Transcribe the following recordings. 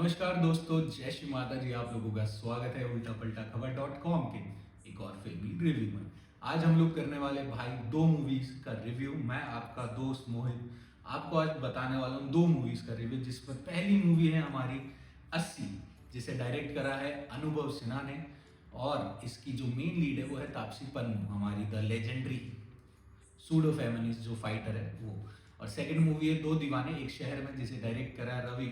नमस्कार दोस्तों, जय श्री माता जी। आप लोगों का स्वागत है उल्टा पलटा खबर .com के एक और फिल्मी रिव्यू में। आज हम लोग करने वाले भाई दो मूवीज का रिव्यू। मैं आपका दोस्त मोहित आपको आज बताने वाला हूँ दो मूवीज का रिव्यू, जिसमें पहली मूवी है हमारी 80, जिसे डायरेक्ट करा है अनुभव सिन्हा ने, और इसकी जो मेन लीड है वो है तापसी पन्नू, हमारी द लेजेंडरी सूडो फेमिनिस्ट जो फाइटर है वो। और सेकंड मूवी है दो दीवाने एक शहर में, जिसे डायरेक्ट करा है रवि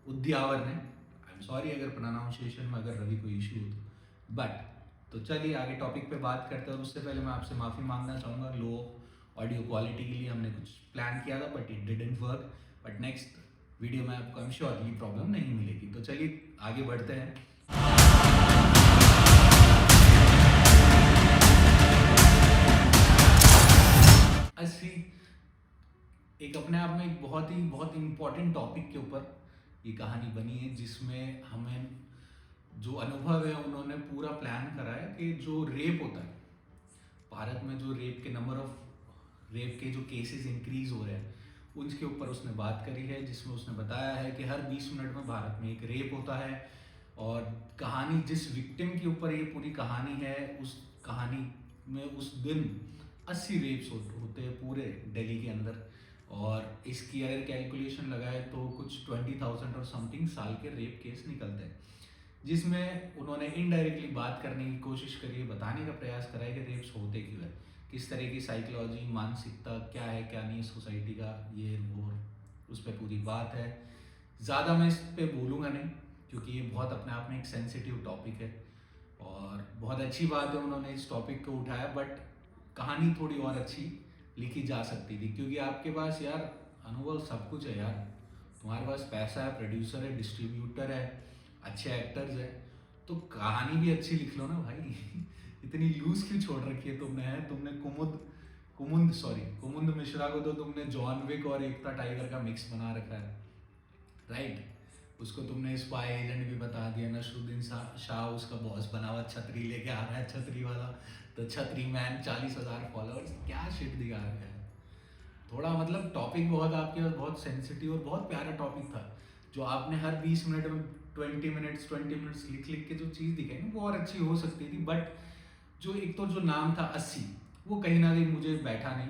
उद्यावर ने। आई एम सॉरी अगर प्रोनाउंसिएशन में अगर रवि को इशू हो बट तो चलिए आगे टॉपिक पे बात करते हैं। और उससे पहले मैं आपसे माफ़ी मांगना चाहूँगा, लो ऑडियो क्वालिटी के लिए हमने कुछ प्लान किया था but it didn't work. But next video में आपको आई एम श्योर ये प्रॉब्लम नहीं मिलेगी। तो चलिए आगे बढ़ते हैं। 80 एक अपने आप में एक बहुत इम्पोर्टेंट टॉपिक के ऊपर ये कहानी बनी है, जिसमें हमें जो अनुभव है उन्होंने पूरा प्लान करा है कि जो रेप होता है भारत में, जो रेप के नंबर ऑफ रेप के जो केसेस इंक्रीज हो रहे हैं उनके ऊपर उसने बात करी है, जिसमें उसने बताया है कि हर 20 मिनट में भारत में एक रेप होता है। और कहानी जिस विक्टिम के ऊपर ये पूरी कहानी है, उस कहानी में उस दिन 80 रेप्स होते हैं पूरे दिल्ली के अंदर। और इसकी अगर कैलकुलेशन लगाए तो कुछ 20,000 और समथिंग साल के रेप केस निकलते हैं, जिसमें उन्होंने इनडायरेक्टली बात करने की कोशिश करी है, बताने का प्रयास करा है कि रेप्स होते क्यों है, किस तरह की साइकोलॉजी मानसिकता क्या है क्या नहीं सोसाइटी का, ये वो उस पर पूरी बात है। ज़्यादा मैं इस पर बोलूँगा नहीं, क्योंकि ये बहुत अपने आप में एक सेंसिटिव टॉपिक है। और बहुत अच्छी बात है उन्होंने इस टॉपिक को उठाया, बट कहानी थोड़ी और अच्छी लिखी जा सकती थी, क्योंकि आपके पास यार अनुभव सब कुछ है यार। तुम्हारे पास पैसा है, प्रोड्यूसर है, डिस्ट्रीब्यूटर है, अच्छे एक्टर्स है, तो कहानी भी अच्छी लिख लो ना भाई। इतनी लूज क्यों छोड़ रखी है तुमने? है तुमने कुमुंद मिश्रा को तो तुमने जॉन विक और एकता टाइगर का मिक्स बना रखा है, राइट। उसको तुमने स्पाई एजेंट भी बता दिया। नसरुद्दीन शाह उसका बॉस बना हुआ, छतरी लेके आ रहा है, छतरी वाला, तो छतरी मैन, 40,000 फॉलोअर्स, क्या शिट दिखा रहा है। थोड़ा मतलब टॉपिक बहुत आपके पास बहुत सेंसिटिव और बहुत प्यारा टॉपिक था, जो आपने हर 20 मिनट में 20 मिनट्स लिख लिख के जो चीज़ दिखाई ना वो और अच्छी हो सकती थी। बट जो एक तो जो नाम था 80, वो कहीं ना कहीं मुझे बैठा नहीं,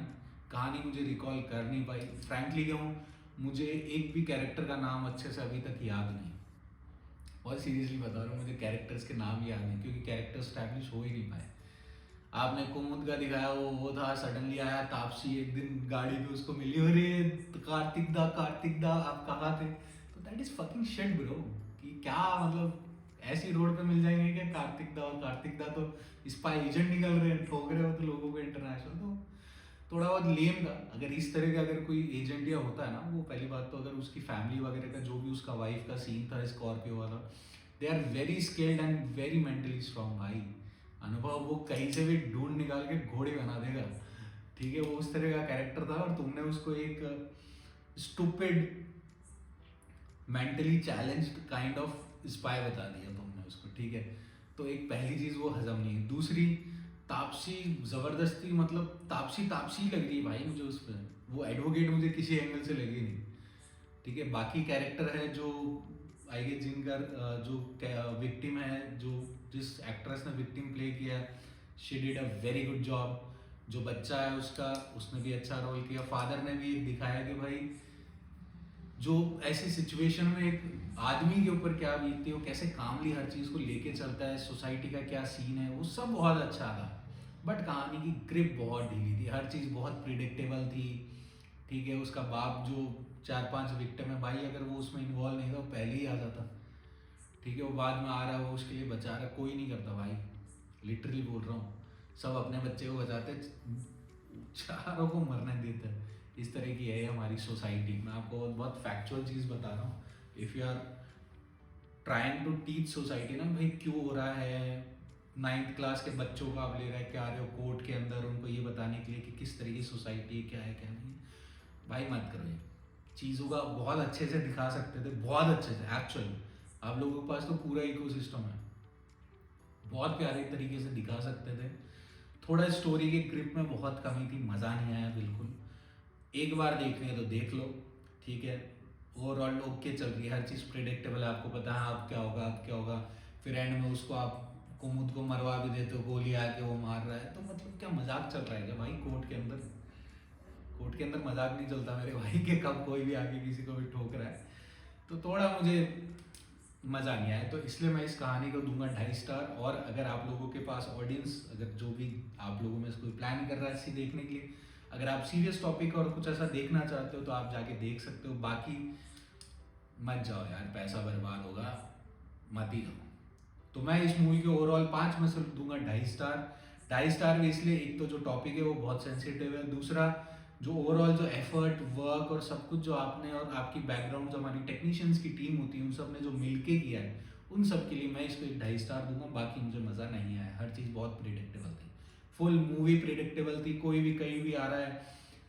कहानी मुझे रिकॉल कर नहीं पाई। फ्रैंकली कहूँ, मुझे एक भी कैरेक्टर का नाम अच्छे से अभी तक याद नहीं। बहुत सीरियसली बता रहा हूँ, मुझे कैरेक्टर्स के नाम याद नहीं, क्योंकि कैरेक्टर स्टैब्लिश हो ही नहीं पाए। आपने कुमुद का दिखाया, वो था, सडनली आया तापसी एक दिन गाड़ी पे उसको मिली, अरे कार्तिक दा आप कहाँ थे? तो that is fucking shit bro. कि क्या मतलब ऐसी रोड पे मिल जाएंगे क्या कार्तिक दा तो स्पाई एजेंट निकल रहे हैं, ठोक रहे हो तो लोगों को इंटरनेशनल। तो थोड़ा बहुत लेम था। अगर इस तरह का अगर कोई एजेंट या होता है ना, वो पहली बात तो अगर उसकी फैमिली वगैरह का जो भी उसका वाइफ का सीन था स्कॉर्पियो वाला, they are very skilled and very mentally strong भाई। अनुभव वो कहीं से भी ढूंढ निकाल के घोड़े बना देगा, ठीक है। वो उस तरह का कैरेक्टर था, और तुमने उसको एक stupid mentally challenged kind of spy बता दिया तुमने उसको, ठीक है। तो एक पहली चीज वो हजम नहीं है। दूसरी, तापसी जबरदस्ती, मतलब तापसी तापसी लग रही है भाई मुझे उस पर। वो एडवोकेट मुझे किसी एंगल से लगी नहीं, ठीक है। बाकी कैरेक्टर है जो आई गेस जिनका जो विक्टिम है, जो जिस एक्ट्रेस ने विक्टिम प्ले किया, she did a very good job. जो बच्चा है उसका, उसने भी अच्छा रोल किया। फादर ने भी दिखाया कि भाई जो ऐसी सिचुएशन में एक आदमी के ऊपर क्या बीतती है, वो कैसे कामली हर चीज़ को लेके चलता है, सोसाइटी का क्या सीन है, वो सब बहुत अच्छा था। बट कहानी की ग्रिप बहुत ढीली थी, हर चीज़ बहुत प्रिडिक्टेबल थी, ठीक है। उसका बाप जो 4-5 विक्टिम है भाई, अगर वो उसमें इन्वॉल्व नहीं था वो पहले ही आ जाता, ठीक है। वो बाद में आ रहा है, वो उसके लिए बचा रहा है, कोई नहीं करता भाई, लिटरली बोल रहा हूँ। सब अपने बच्चे को बचाते, चारों को मरने देते हैं। इस तरह की है हमारी सोसाइटी। मैं आपको बहुत फैक्चुअल चीज़ बता रहा हूँ। If you are trying to teach society ना भाई क्यों हो रहा है, 9th क्लास के बच्चों को आप ले रहे आ रहे हो कोर्ट के अंदर उनको ये बताने के लिए कि किस तरह की सोसाइटी क्या है क्या नहीं, भाई मत करो ये चीज़ों का। बहुत अच्छे से दिखा सकते थे, बहुत अच्छे से एक्चुअली। आप लोगों के पास तो पूरा इकोसिस्टम है, बहुत प्यारे तरीके से दिखा सकते थे। थोड़ा स्टोरी के ग्रिप में बहुत कमी थी, मज़ा नहीं आया बिल्कुल। एक बार देखनी है तो देख लो, ठीक है। ओवरऑल ओके चल रही है, हर चीज़ प्रिडिक्टेबल है, आपको पता है अब क्या होगा अब क्या होगा, फिर एंड में उसको आप कुमुद को मरवा भी देते हो, गोली आके वो मार रहा है, तो मतलब क्या मजाक चल रहा है क्या भाई? कोर्ट के अंदर मजाक नहीं चलता मेरे भाई के, कब कोई भी आके किसी को भी ठोक रहा है। तो थोड़ा मुझे मज़ा नहीं आया, तो इसलिए मैं इस कहानी को दूंगा 2.5 स्टार। और अगर आप लोगों के पास ऑडियंस, अगर जो भी आप लोगों में से कोई प्लान कर रहा है इसे देखने के लिए, अगर आप सीरियस टॉपिक और कुछ ऐसा देखना चाहते हो तो आप जाके देख सकते हो, बाकी मत जाओ यार, पैसा बर्बाद होगा, मत ही जाओ। तो मैं इस मूवी के ओवरऑल 5 में से दूंगा 2.5 स्टार। 2.5 स्टार भी इसलिए, एक तो जो टॉपिक है वो बहुत सेंसिटिव है, दूसरा जो ओवरऑल जो एफर्ट वर्क और सब कुछ जो आपने और आपकी बैकग्राउंड जो हमारी टेक्नीशियंस की टीम होती है उन सब ने जो मिलके किया है, उन सब के लिए मैं इसको एक 2.5 स्टार दूंगा। बाकी मुझे मज़ा नहीं आया, हर चीज़ बहुत प्रिडिक्टेबल थी, फुल मूवी प्रिडिक्टेबल थी, कोई भी कहीं भी आ रहा है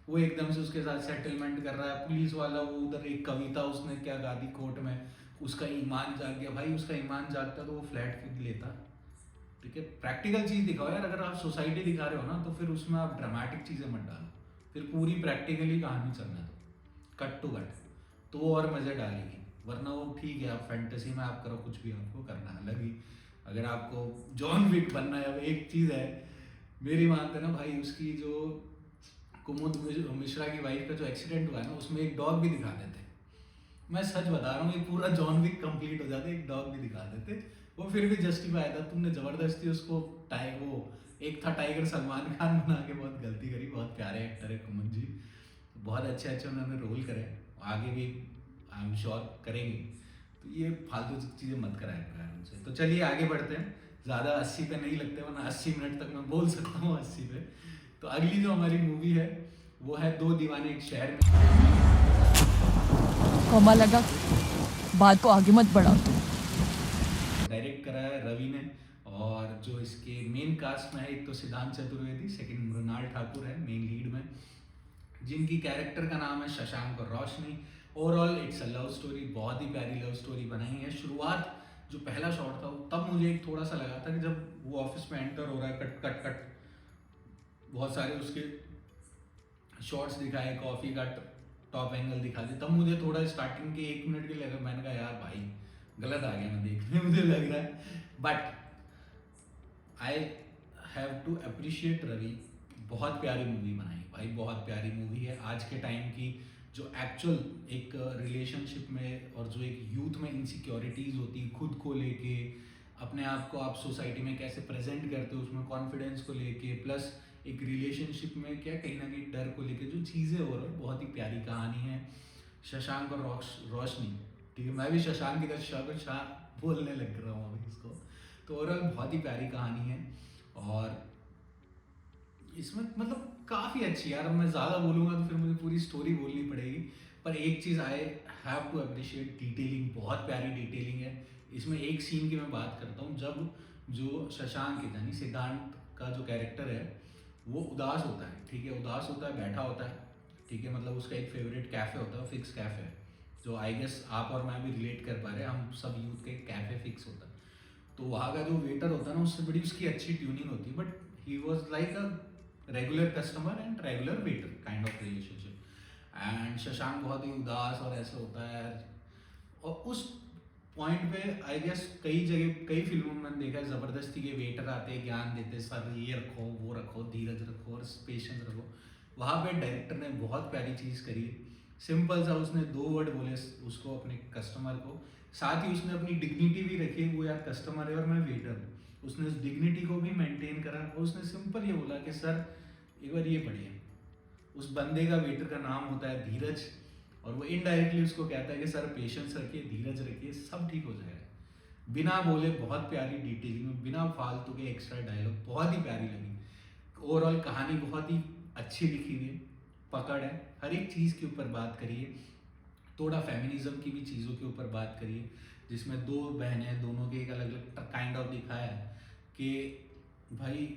वो एकदम से उसके साथ सेटलमेंट कर रहा है, पुलिस वाला वो उधर एक कविता उसने क्या गा दी कोर्ट में, उसका ईमान जाग गया, भाई उसका ईमान जागता तो वो फ्लैट क्यों लेता? ठीक है, प्रैक्टिकल चीज़ दिखाओ यार, अगर आप सोसाइटी दिखा रहे हो ना तो फिर उसमें आप ड्रामेटिक चीज़ें मत डालो, फिर पूरी प्रैक्टिकली कहानी चलना दो, कट टू कट, तो वो और मज़े डालेगी। वरना वो ठीक है, आप फैंटेसी में आप करो कुछ भी आपको करना है, अलग ही। अगर आपको जॉन विक बनना है, अब एक चीज़ है मेरी मानते ना भाई, उसकी जो कुमुद मिश्रा की वाइफ का जो एक्सीडेंट हुआ है ना, उसमें एक डॉग भी दिखा देते, मैं सच बता रहा हूँ, ये पूरा जॉन विक कंप्लीट हो जाता, एक डॉग भी दिखा देते, वो फिर भी जस्टिफाई था। तुमने जबरदस्ती उसको वो एक था टाइगर सलमान खान बना के बहुत गलती करी, बहुत प्यारे एक्टर है कुमुद जी, बहुत अच्छे अच्छे उन्होंने रोल करे, आगे भी आई एम श्योर करेंगे। तो ये फालतू चीज़ें मत कराया करें उनसे। तो चलिए आगे बढ़ते हैं, ज़्यादा 80 पे नहीं लगते, वरना 80 मिनट तक मैं बोल सकता हूँ 80 पे। तो अगली जो हमारी मूवी है वो है दो दीवाने एक शहर में। कौमा लगा, बात को आगे मत बढ़ाओ तुम। डायरेक्ट करा है रवि ने, और जो इसके मेन कास्ट में है, एक तो सिद्धांत चतुर्वेदी, सेकंड मृणाल ठाकुर है मेन लीड में, जिनकी कैरेक्टर का नाम है शशांक और Roshni. Overall it's a love story, बहुत ही प्यारी लव स्टोरी बनाई है। शुरुआत जो पहला शॉट था तब मुझे एक थोड़ा सा लगा था कि जब वो ऑफिस में एंटर हो रहा है, कट कट कट बहुत सारे उसके शॉट्स दिखाए, कॉफ़ी का टॉप एंगल दिखा दिया, तब मुझे थोड़ा स्टार्टिंग के 1 मिनट के लिए लगा, मैंने कहा यार भाई गलत आ गया मैं देखने, मुझे लग रहा है। But I have to appreciate Ravi, बहुत प्यारी मूवी बनाई भाई, बहुत प्यारी मूवी है। आज के टाइम की जो एक्चुअल एक रिलेशनशिप में और जो एक यूथ में इनसिक्योरिटीज़ होती है, खुद को लेके, अपने आप को आप सोसाइटी में कैसे प्रेजेंट करते हो, उसमें कॉन्फिडेंस को लेके, प्लस एक रिलेशनशिप में क्या कहीं ना कहीं डर को लेके जो चीज़ें हो रही है, बहुत ही प्यारी कहानी है। शशांक और रोशनी, ठीक है, मैं भी शशांक की तरह शाह बोलने लग रहा हूँ अभी इसको। तो ओवरऑल बहुत ही प्यारी कहानी है, और इसमें मतलब काफ़ी अच्छी, यार मैं ज़्यादा बोलूँगा तो फिर मुझे पूरी स्टोरी बोलनी पड़ेगी। पर एक चीज़ I have to appreciate, detailing, बहुत प्यारी डिटेलिंग है इसमें। एक सीन की मैं बात करता हूँ, जब जो शशांक है यानी सिद्धांत का जो कैरेक्टर है वो उदास होता है, ठीक है, उदास होता है, बैठा होता है, ठीक है, मतलब उसका एक फेवरेट कैफ़े होता है, फिक्स कैफ़े, जो आई गेस आप और मैं भी रिलेट कर पा रहे हैं, हम सब यूथ के कैफ़े फिक्स होता है। तो वहाँ का जो वेटर होता है ना, उससे बड़ी उसकी अच्छी ट्यूनिंग होती है, but he was like a regular customer and regular waiter kind of relationship. And Shashank बहुत ही उदास और ऐसा होता है, और उस पॉइंट पे आई गेस कई जगह कई फिल्मों में मैंने देखा है, ज़बरदस्ती के वेटर आते हैं, ज्ञान देते, सर ये रखो वो रखो, धीरज रखो और पेशेंस रखो। वहाँ पे डायरेक्टर ने बहुत प्यारी चीज़ करी है, सिंपल सा उसने 2 वर्ड बोले उसको, अपने कस्टमर को, साथ ही उसने अपनी डिग्निटी भी रखी, वो यार कस्टमर है और मैं वेटर हूँ, उसने उस डिग्निटी को भी मेंटेन करा, और उसने सिंपल ये बोला कि सर एक बार ये पढ़िए। उस बंदे का वेटर का नाम होता है धीरज, और वो इनडायरेक्टली उसको कहता है कि सर पेशेंस रखिए, धीरज रखिए, सब ठीक हो जाएगा, बिना बोले, बहुत प्यारी डिटेलिंग में, बिना फालतू के एक्स्ट्रा डायलॉग, बहुत ही प्यारी लगी। ओवरऑल कहानी बहुत ही अच्छी लिखी हुई है, पकड़ है, हर एक चीज़ के ऊपर बात करिए, थोड़ा फेमिनिज्म की भी चीज़ों के ऊपर बात करिए, जिसमें 2 बहनें, दोनों के एक अलग अलग काइंड ऑफ दिखाया है कि भाई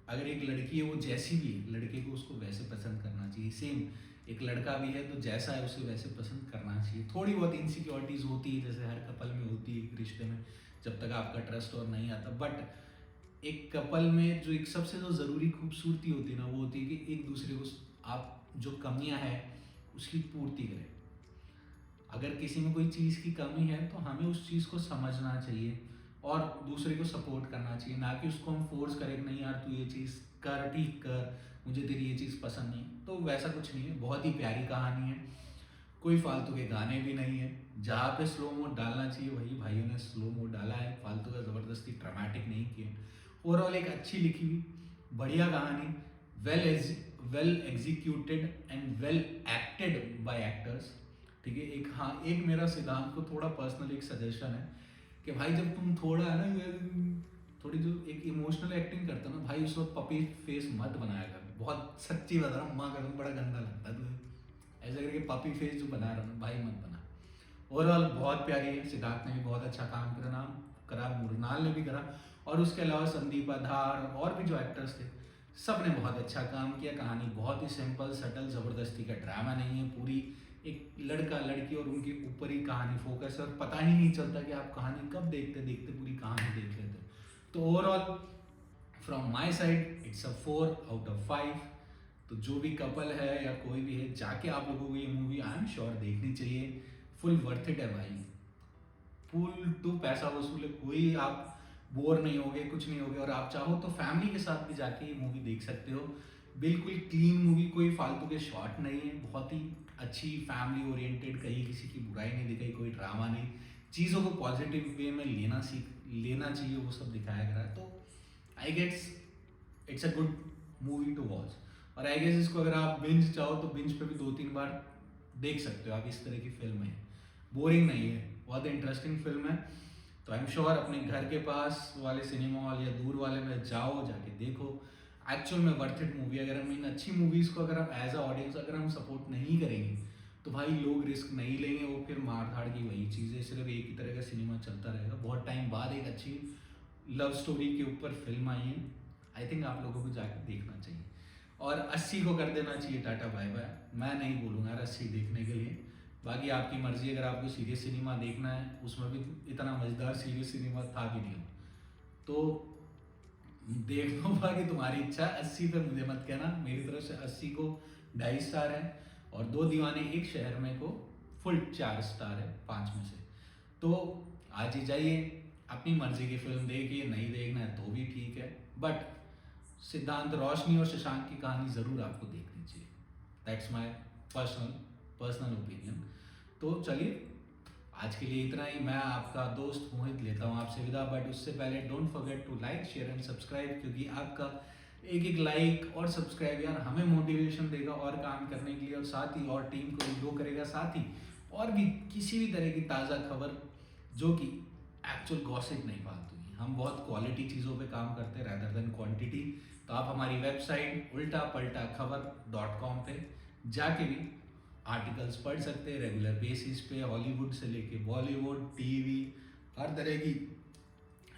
अगर एक लड़की है वो जैसी भी है, लड़के को उसको वैसे पसंद करना चाहिए, सेम एक लड़का भी है तो जैसा है उसे वैसे पसंद करना चाहिए। थोड़ी बहुत इनसिक्योरिटीज़ होती है, जैसे हर कपल में होती है एक रिश्ते में, जब तक आपका ट्रस्ट और नहीं आता, बट एक कपल में जो एक सबसे जो ज़रूरी खूबसूरती होती है ना, वो होती है कि एक दूसरे को आप जो कमियां हैं उसकी पूर्ति करें। अगर किसी में कोई चीज़ की कमी है तो हमें उस चीज़ को समझना चाहिए और दूसरे को सपोर्ट करना चाहिए, ना कि उसको हम फोर्स करें कि नहीं यार तू ये चीज़ कर, ठीक कर, मुझे तेरी ये चीज़ पसंद नहीं। तो वैसा कुछ नहीं है, बहुत ही प्यारी कहानी है, कोई फालतू के गाने भी नहीं है। जहाँ पे स्लो मोड डालना चाहिए वही भाइयों ने स्लो मोड डाला है, फालतू का ज़बरदस्ती ड्रामेटिक नहीं किया। ओवरऑल एक अच्छी लिखी हुई बढ़िया कहानी, well executed and well acted by actors. ठीक है, एक हाँ एक मेरा सिद्धांत को थोड़ा पर्सनल एक सजेशन है कि भाई जब तुम थोड़ा है ना थोड़ी जो एक इमोशनल एक्टिंग करते हो ना भाई, उस वक्त पपी फेस मत बनाया कर। बहुत सच्ची बता रहा हूँ, माँ कसम बड़ा गंदा लगता है तुझे ऐसा करके पपी फेस जो बना रहा हूँ भाई मत बना। ओवरऑल बहुत प्यारी है, सिद्धार्थ ने भी बहुत अच्छा काम करा, मुरनाल ने भी करा, और उसके अलावा संदीपा धार और भी जो एक्टर्स थे सब ने बहुत अच्छा काम किया। कहानी बहुत ही सिंपल सटल, ज़बरदस्ती का ड्रामा नहीं है, पूरी एक लड़का लड़की और उनके ऊपर ही कहानी फोकस है और पता ही नहीं चलता कि आप कहानी कब देखते देखते पूरी कहानी देख लेते हो। तो overall from my side it's a 4/5। तो जो भी कपल है या कोई भी है जाके आप लोगों को ये मूवी आई एम श्योर देखनी चाहिए, फुल वर्थ इट है भाई, फुल टू पैसा वसूल है, कोई आप बोर नहीं होगे, कुछ नहीं होगे। और आप चाहो तो फैमिली के साथ भी जाके ये मूवी देख सकते हो, बिल्कुल क्लीन मूवी, कोई फालतू के शॉट नहीं है, बहुत ही अच्छी फैमिली ओरिएंटेड, कहीं किसी की बुराई नहीं दिखाई, कोई ड्रामा नहीं, चीज़ों को पॉजिटिव वे में लेना चाहिए, वो सब दिखाया गया है। तो I guess it's a good movie to watch. और आई गेस इसको अगर आप बिंज चाहो तो बिंज पे भी 2-3 बार देख सकते हो आप, इस तरह की फिल्म है, बोरिंग नहीं है, बहुत इंटरेस्टिंग फिल्म है। तो आई एम श्योर अपने घर के पास वाले सिनेमा हॉल या दूर वाले में जाओ, जाके देखो, एक्चुअल में वर्थ इट मूवी। अगर हम इन अच्छी मूवीज़ को अगर हम एज अ ऑडियंस अगर हम सपोर्ट नहीं करेंगे तो भाई लोग रिस्क नहीं लेंगे, वो फिर मार धाड़ की वही चीज़ें, सिर्फ एक ही तरह का सिनेमा चलता रहेगा। बहुत टाइम बाद एक अच्छी लव स्टोरी के ऊपर फिल्म आई है, आई थिंक आप लोगों को जाकर देखना चाहिए। और 80 को कर देना चाहिए टाटा बाय बाय, मैं नहीं बोलूँगा यार 80 देखने के लिए, बाकी आपकी मर्ज़ी। अगर आपको सीरियस सिनेमा देखना है, उसमें भी इतना मज़ेदार सीरियस सिनेमा था भी नहीं, तो देख लो, बाकी तुम्हारी इच्छा। 80 पे मुझे मत कहना, मेरी तरफ से 80 को 2.5 स्टार है, और 2 दीवाने एक शहर में को फुल 4 स्टार है 5 में से। तो आज ही जाइए, अपनी मर्जी की फिल्म देखिए, नहीं देखना है तो भी ठीक है, बट सिद्धांत रोशनी और शशांक की कहानी ज़रूर आपको देखनी चाहिए। That's my personal opinion. तो चलिए आज के लिए इतना ही। मैं आपका दोस्त मोहित लेता हूँ आपसे विदा, बट उससे पहले don't forget to like share and subscribe, क्योंकि आपका एक एक लाइक और सब्सक्राइब यार हमें मोटिवेशन देगा और काम करने के लिए, और साथ ही और टीम को ग्रो करेगा, साथ ही और भी किसी भी तरह की ताज़ा खबर जो कि एक्चुअल गॉसिप नहीं फालतू की, हम बहुत क्वालिटी चीज़ों पे काम करते हैं रैदर देन क्वांटिटी। तो आप हमारी वेबसाइट ultapaltakhbar.com पे जाके भी आर्टिकल्स पढ़ सकते हैं रेगुलर बेसिस पे, हॉलीवुड से लेके बॉलीवुड, टीवी, हर तरह की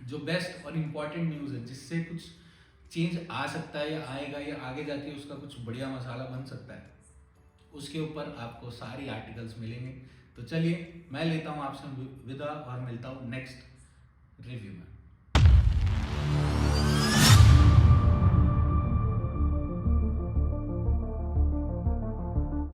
जो बेस्ट और इम्पॉर्टेंट न्यूज़ है जिससे कुछ चेंज आ सकता है या आएगा या आगे जाके उसका कुछ बढ़िया मसाला बन सकता है, उसके ऊपर आपको सारी आर्टिकल्स मिलेंगे। तो चलिए मैं लेता हूँ आपसे विदा और मिलता हूँ नेक्स्ट रिव्यू में।